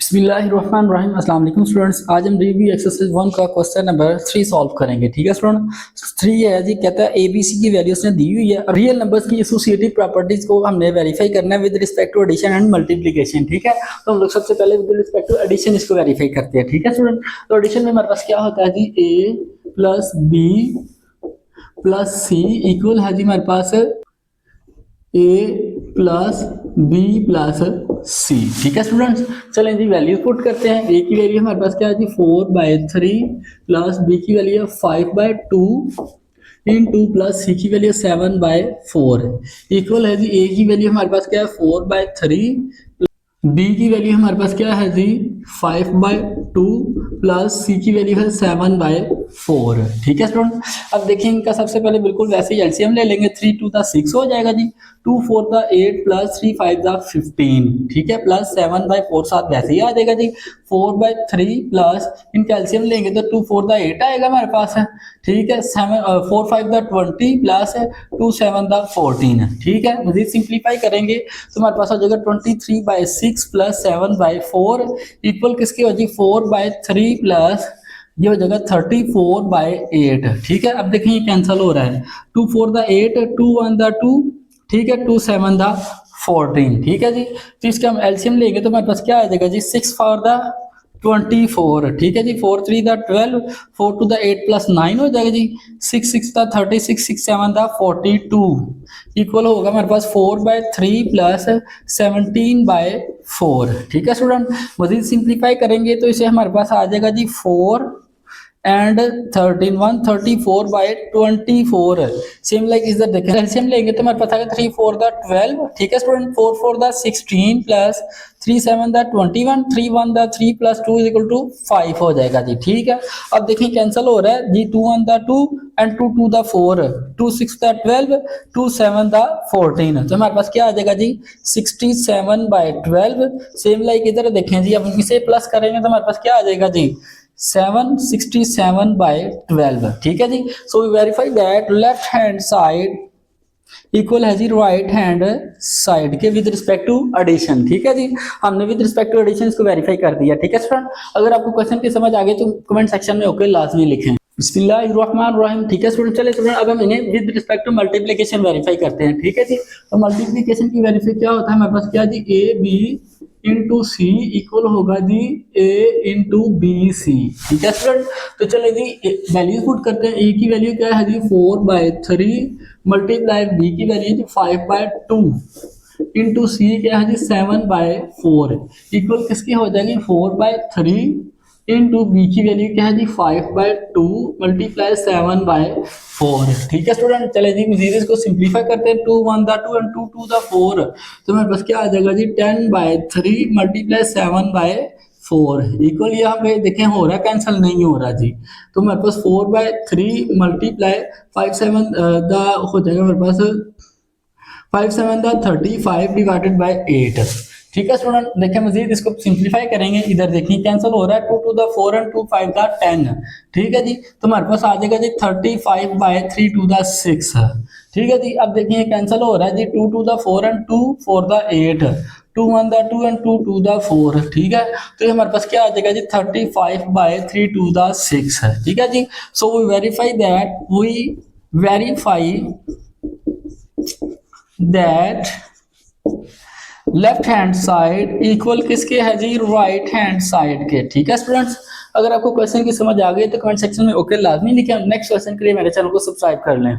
बिस्मिल्लाहिर्रहमानिर्रहीम अस्सलाम वालेकुम स्टूडेंट्स। आज हम रिव्यू एक्सरसाइज 1 का क्वेश्चन नंबर 3 सॉल्व करेंगे। ठीक है स्टूडेंट, 3 है जी, कहता है एबीसी की वैल्यूज ने दी हुई है, रियल नंबर्स की एसोसिएटिव प्रॉपर्टीज को हमने वेरीफाई करना है with respect to addition and multiplication. ठीक है, तो हम लोग सबसे पहले विद रिस्पेक्ट टू एडिशन इसको वेरीफाई करते हैं। ठीक है स्टूडेंट, तो एडिशन में हमारे पास क्या होता है जी, ए प्लस बी प्लस सी इक्वल है जी हमारे पास ए प्लस बी प्लस सी। ठीक है स्टूडेंट्स, चलें जी वैल्यूज पुट करते हैं। ए की वैल्यू हमारे पास क्या है जी 4/3 प्लस बी की वैल्यू है 5/2 इन 2 प्लस सी की वैल्यू 7/4 इक्वल है जी ए की वैल्यू हमारे पास क्या है 4/3, बी की वैल्यू हमारे पास क्या है जी 5/2 प्लस सी की वैल्यू है 7/4। ठीक है स्टूडेंट, अब देखिए इनका सबसे पहले बिल्कुल वैसे ही एलसीएम ले लेंगे। 3 2 6 हो जाएगा जी, 2 4 8 प्लस 3 5 15। ठीक है, प्लस 7/4 साथ वैसे ही आ जाएगा जी। 4/3 प्लस इनका एलसीएम लेंगे तो 2 4 8 आएगा हमारे पास है। ठीक है, 4 5 20 प्लस 2 7 14। ठीक है, मजीद सिंप्लीफाई करेंगे तो हमारे पास हो जाएगा 23/6 प्लस 7/4 इक्वल किसकी हो जाएगी 4/3 प्लस ये हो जाएगा 34/8। ठीक है, अब देखिए ये कैंसिल हो रहा है, 2 4 8 2 1 2। ठीक है, 2 7 14। ठीक है जी, तो इसका हम एलसीएम लेंगे तो हमारे पास क्या आ जाएगा जी 6 4 24। ठीक है जी, 4 3 12 4 2 8 प्लस 9 हो जाएगा जी, 6 6 36 6 7 42 इक्वल होगा हमारे पास 4/3 प्लस 17/4। ठीक है स्टूडेंट, मजीद सिंप्लीफाई करेंगे तो इसे हमारे पास आ जाएगा जी 4 and 13 134/24 same like is the देखें एलसीएम लेंगे तो हमारे पास आएगा 3 4 12। ठीक है student, 4 4 16 plus 3 7 21 3 1 3 plus 2 is equal to 5 हो जाएगा जी। ठीक है, अब देखिए कैंसिल हो रहा है जी, 2 1 2 एंड 2 2 4 2 6 12 2 7 14, तो हमारे पास क्या आ जाएगा जी 67/12। सेम लाइक इधर देखें जी, अब इसे प्लस करेंगे तो हमारे पास क्या आ जाएगा जी 767/12। ठीक है जी, so we verify that left hand side equal है जी राइट हैंड साइड के विद रिस्पेक्ट टू एडिशन। ठीक है जी, हमने विद रिस्पेक्ट टू एडिशन इसको वेरीफाई कर दिया। ठीक है स्टूडेंट, अगर आपको क्वेश्चन की समझ आ गई तो कमेंट सेक्शन में ओके लाजमी लिखें। बिस्मिल्लाहिर्रहमानिर्रहीम। ठीक है स्टूडेंट, चलिए अब हम इन्हें with respect to multiplication verify करते हैं। ठीक है जी, तो मल्टीप्लिकेशन की वेरीफाई क्या होता है हमारे पास क्या जी A B into C equal होगा जी ए इंटू बी सी। ठीक है स्टूडेंट, तो चलिए जी वैल्यूज पुट करते हैं। ए की वैल्यू क्या है जी 4/3 मल्टीप्लाई बी की वैल्यू जी 5/2 इंटू सी क्या है जी 7/4 इक्वल किसकी हो जाएगी 4/3 इंटू बी की वैल्यू क्या है जी 5/2 मल्टीप्लाई 7/4। ठीक है स्टूडेंट, चले जी मजीद इसको सिंप्लीफाई करते हैं। 2 1 2 एंड 2 2 4, तो हमारे पास क्या आ जाएगा जी 10/3 मल्टीप्लाई 7/4 इक्वल यहाँ पे देखें हो रहा है कैंसिल नहीं हो रहा जी, तो हमारे पास 4/3 मल्टीप्लाई 5 7 हो जाएगा हमारे पास 5 7 35 डिवाइडेड बाय 8। ठीक है स्टूडेंट, देखिए मजीद इसको सिंप्लीफाई करेंगे, इधर देखिए कैंसिल हो रहा है 2 2 4 एंड 2 5 10। ठीक है जी, तो हमारे पास आ जाएगा जी 35/3 2 6। ठीक है जी, अब देखिए कैंसिल हो रहा है जी 2 2 4 एंड 2 4 8 2 1 2 एंड 2 2 4। ठीक है, तो ये हमारे पास क्या आ जाएगा जी 35/3 2 6 है। ठीक है जी, so we verify that left hand side equal किसके है जी राइट हैंड साइड के। ठीक है स्टूडेंट्स, अगर आपको क्वेश्चन की समझ आ गई तो कमेंट सेक्शन में ओके लाजमी लिखें। नेक्स्ट क्वेश्चन के लिए मेरे चैनल को सब्सक्राइब कर लें।